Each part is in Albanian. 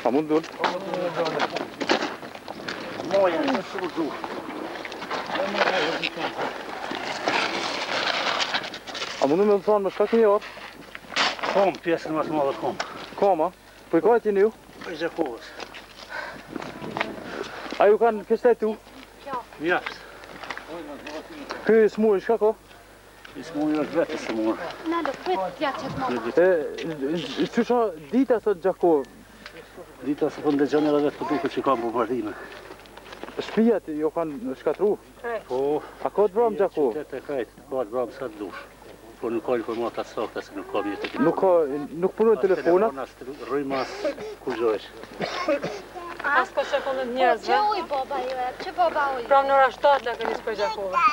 A mund dul? A mundu me më thonë më shka keni orë? Kom, pjesën më të madhe kom. Koma? Po i ka e tini ju? Për Gjakovës. A ju kanë kështet tu? Mjaft. Ky smuri shka ko? I smuri është vetë smur. Në do prit tja që të mama. Qysha dita thot Gjakovë? Dita se po ndëgjon edhe vetë po duke që ka bombardime. Shpijat jo kanë shkatru? Po, A ka të vramë Gjakovë? qytet e krejt, ka të vramë sa të dush. Po nuk ka informata sakta se nuk ka mjetë. Nuk punojnë telefonat? Rrymas kur gjojsh. As ka shekullën të njerëzve. Që uj baba ju e? Që baba uj? Pram në ora 7 la kënis për Gjakove.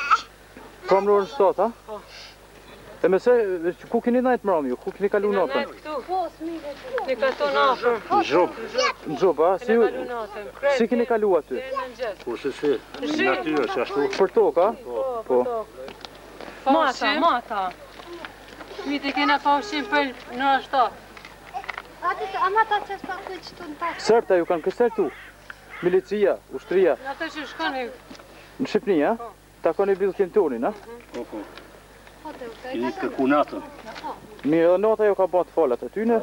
Pram në orën 7, ha? Po. E me se, ku keni najtë mram ju? Ku keni kalu natën? Këtu, Po, s'mire që. një këtu në afër. Në gjop, Në gjopë, ha? Kene kalu natën. Si keni kalu aty? Deri në mëngjes. kurse si, në natyrë që ashtu. Për tokë, ha? Po. Mata. Mite kena pa ushqim për në ora 7. Ama ta që s'pa kuj që të në pas. Sërta ju kanë kësër tu? Milicia, ushtria, Në atë që shkoni, në Shqipni, ha? Ta koni bidhë kentonin, ha? Po, po. Po, të u të I kërku natën. Mirë, edhe nata jo ka ba të falat aty në?